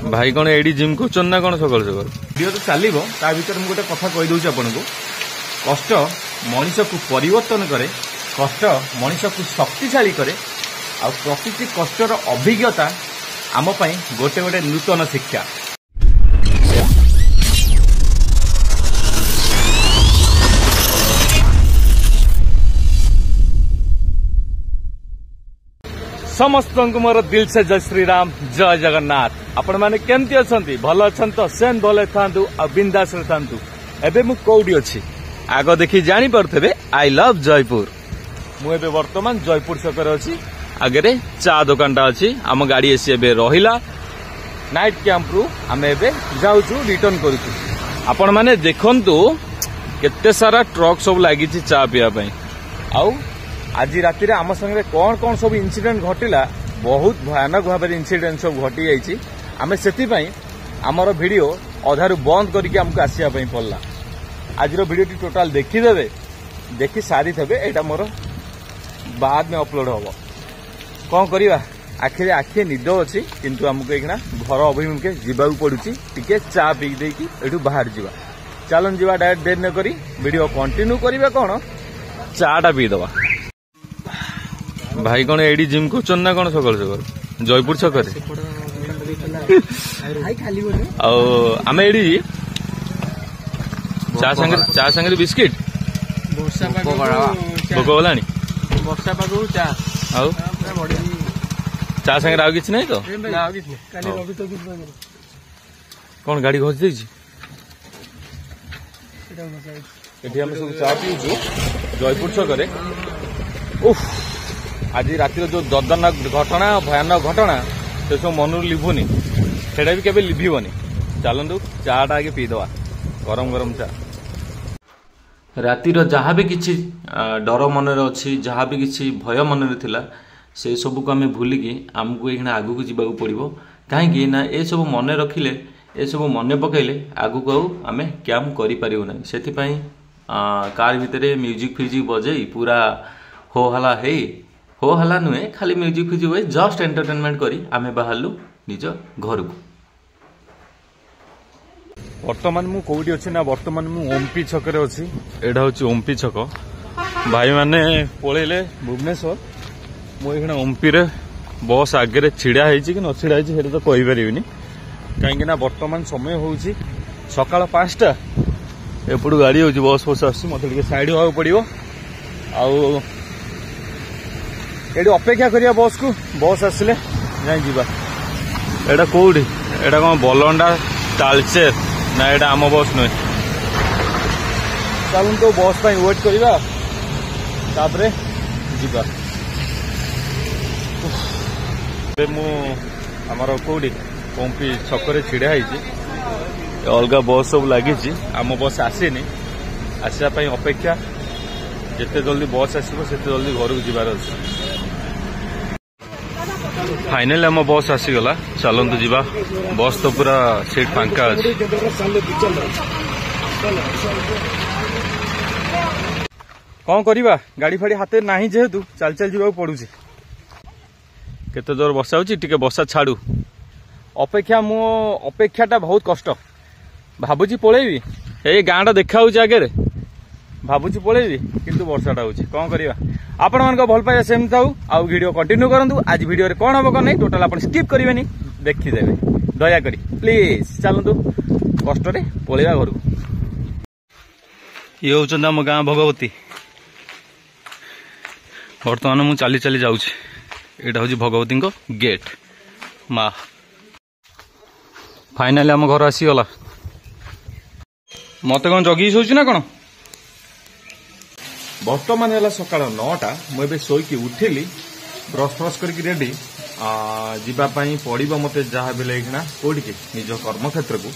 भाई कौन AD gym कर ना कौन सकाल सकाल वीडियो तो चलो ता भर मुझे कथा कहीदे आपको कष्ट मनीष को परिवर्तन करे कष्ट मनीष को शक्तिशाली करे आ प्रकृति कष्टर अभिज्ञता आम गोटे गोटे नूतन शिक्षा। समस्त मोर दिल से जय श्रीराम जय जगन्नाथ। आपण मैंने केमती अच्छा भल अच्छा तो सेन भले था बिंदास था एबे मु कौटी अच्छी आग देखी जानी पारे आई लव जयपुर। मुझे वर्तमान जयपुर छकर अच्छी आगे चा दुकानटा अच्छी आम गाड़ी एसी एबे रहिला नाइट कैंप रु आम एबे जाऊँ रिटर्न करूँ। आपण मैंने देखंतु केते सारा ट्रक सब लगी चा पीवा आउ आज राति आम संगे कौन कौन सब इनसीडेंट घटिला बहुत भयानक भाव इनसीडेंट सब घटी जाइए आम से आमर वीडियो अधारू बंद करके आमको आसिया पड़ला। आज वीडियो टोटाल देखीदे देखी सारी थे यहाँ मोर बाद में अपलोड हम कौन करवा आखिरे आखिए निद अच्छी किंतु आमको एक घर अभिमुखे जावाक पड़ुची टिके चा पी देकी एठू बाहर जावा चलन जावा डायरेक्ट देर न करी वीडियो कंटिन्यू करवा कौन चाटा पीदवा। भाई कौन एडी जिम कर ना कौन सकाल सकाल जयपुर छक आम एडी चा संगे बिस्किट भोक गला वर्षा पाग चा संगे आउ किसी नहीं तो कौन गाड़ी घोष दे सब चा पीचु जयपुर छक आज रातिर जो दर्दनाक घटना भयानक घटना से सब मन लिभुनी सेटा भी केबे लिभिबनी। चलतु चाटा आगे पीदवा गरम गरम चा। रातिर जहाँ भी किसी डर मन अच्छी जहाँ भी किसी भय मन थिला से सब को आम भूलिकी आमको ये आगू को जीवा पड़ो कहीं ना ये सब मन रखिले ये सब मन पकईले आगू को आम कैम करें से कार भितर म्यूजिक फ्यूजिक बजे पूरा हो हला नुहे खाली म्यूजिक फ्यूजिक हुए जस्ट एंटरटेनमेंट करी आमे बाहरलु निज घर को। वर्तमान मु कोठी अच्छी ना वर्तमान मु ओमपी छकरे अच्छी एडा होची ओमपी छक भाई माने पळेले भुवनेश्वर मुझे ओमपी रे बस आगे छिड़ा कि न छिड़ा है तो कही पारिनी कहीं वर्तमान समय होची सकाळ 5टा एपटू गाड़ी होची बस बस आसी मत साइड होगा पड़ो आउ ये अपेक्षा करिया बस को बस आसिले जाई जीवा। एटा कोठी एटा कौन बलंडा तालचेर ना एटा आम बस नुहे चलूँ तो बस पाई वेट करवा तापरे जीवा। आमर कौटी पंपी छकरे छिड़ा अलग बस सब लगी आम बस आसीनी आसापी अपेक्षा जिते जल्दी बस आसो से जल्दी घर को जीवार अच्छे। फाइनल आम बस आसीगला चलतु जीवा बस तो पूरा सीट फांका अच्छे। कौन करवा गाड़ी फाड़ी हाथ ना जेहेतु चल चल जावाक पड़ुची केते जोर वर्षा होची टिके वर्षा छाड़ू अपेक्षा मो अपेक्षाटा बहुत कष्ट भावुची पलैबी ये गाँटा देखा आगे भावुची पलैबी किंतु वर्षाटा होची कौन करवा आपण मान भल पाइबा सेम थाउ आ वीडियो कंटिन्यू करंतु। आज वीडियो रे कौन हम कौन नहीं टोटाल आप स्किप करेंगे देखीदेवे दया करी प्लीज चलतु कष्ट पलैबा घर को। ये हूँ आम गाँ भगवती बर्तमान मु चली चली जाऊँ यहाँ हूँ भगवती गेट माँ फाइनाली आम घर आसीगला मत कौन जगी शोची ना कौन बर्तमान है सकाल 9टा मुझे शोकी उठिली ब्रश फ्रश करके रेडी जावाई पड़ो मत जहाँ भी लेकिन कौटी निज कर्मक्षेत्र को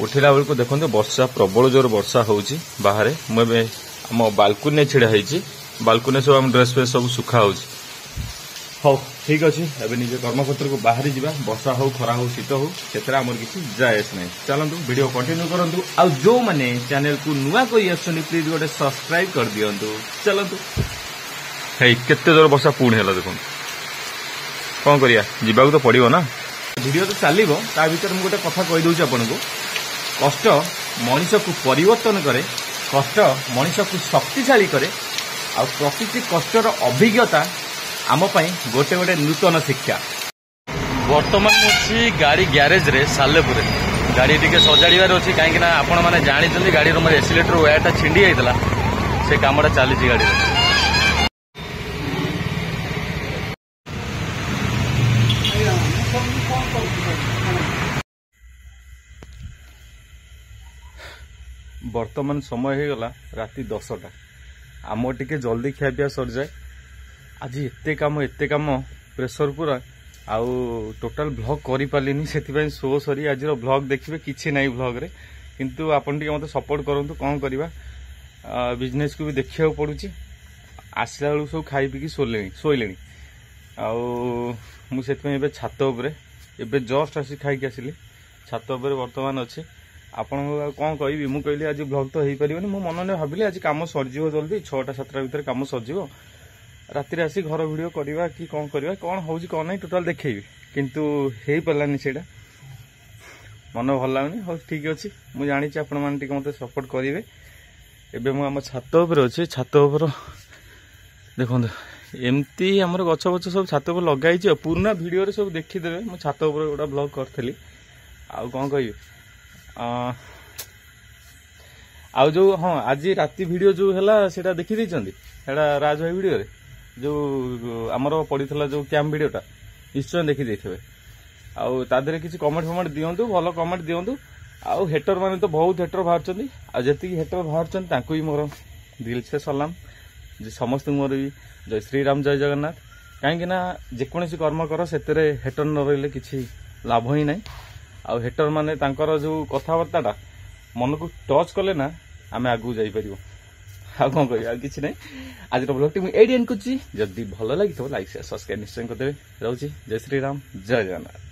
उठला बेलू देखते वर्षा प्रबल जोर वर्षा होची बाहर मुझे आम बालकुनी छिड़ा बालकुनी सब आम ड्रेस फ्रेस सब सुखा हो ठीक अच्छे एवं निज कर्मक्षेत्र को बाहरी जा वर्षा हो खरा हो शीत हो से आमर किसी जायस ना चलतु वीडियो कंटिन्यू करूँ आ जो मैंने चैनल को नुआ कोई आसुनी प्लीज गोटे सब्सक्राइब कर दिंतु चलतु है केते जोर वर्षा पुणी है देखो कौन करिया जीवाक तो पड़ो ना वीडियो तो चलो ता भर मुझे गोटे कथा कहीदे आपको कष्ट मनीष को परिवर्तन करे कष्ट मनीष को शक्तिशाली करे आ प्रति कष्टर अभिज्ञता आम गोटे गोटे नूतन शिक्षा। वर्तमान मुझे गाड़ी ग्यारेज रे सालेपुर गाड़ी टी सजाड़ार अच्छी कहीं आपण मैंने जानी गाड़ी मोर एसिलेटर वायरटा छिंडी जाता से कमटा चली गाड़ी वर्तमान समय हो गला राति 10टा आम टिके जल्दी खाया सर जाए आज एते काम प्रेसर पूरा आउ टोटाल ब्लॉग करि पालिनी से शो सरी आज ब्लॉग देखिए किसी ना ब्लॉग रे किंतु आपन टिके मते सपोर्ट करंतु कौन करवा बिजनेस को भी देखिया पड़ुची आसला बेलू सब खाई पी शोले आउ छात उपरे एबे जस्ट आसी खाई आसिली छात उपरे वर्तमान अच्छे आपण कौन कहि मु कहली आज ब्लॉग तो हो पारे मो मन में भाविली आज कम सरजिव जल्दी 6टा 7टा भितर कम सरजिव राति आसी घर वीडियो करवा कि कौन करवा कौन हूँ कौन नहीं टोटाल देखी किंतु हो पारानी से मन भल लगुनि हाँ ठीक अच्छे मुझे जानी आपण मैंने मत सपोर्ट करेंगे एवं मुझ छात अच्छे छात देखो एमती आमर गछ बछ सब छात लगे पुराना वीडियो सब देखीदे मुझे छात गोटा ब्लॉग करी आउ कौन कह आउ जो हाँ आज राति वीडियो जो है सेटा देखी देटा राज भाई वीडियो रे जो आमर पड़ा जो कैंप वीडियोटा निश्चय देखी देते आउ तादरे किसी कमेंट फमेंट दिंतु भल कमेंट दिंतु आउ हेटर माने तो बहुत हेटर बाहर आती हेटर बाहर ही मोर दिल से सलाम समस्त मोर भी जय श्री राम जय जगन्नाथ कहीं जेकोसी कर्म कर से हेटर न रही किसी लाभ ही ना आउ हेटर माने तांकर जो कथबार्ता मन को टच कले ना आम आगू जापर आ कौन कह किसी ना आज ब्लॉग टी मुझे एंड कर जदि भल लगी लाइक शेयर सब्सक्राइब निश्चय करदे रोचे जय श्री राम जय जगन्नाथ।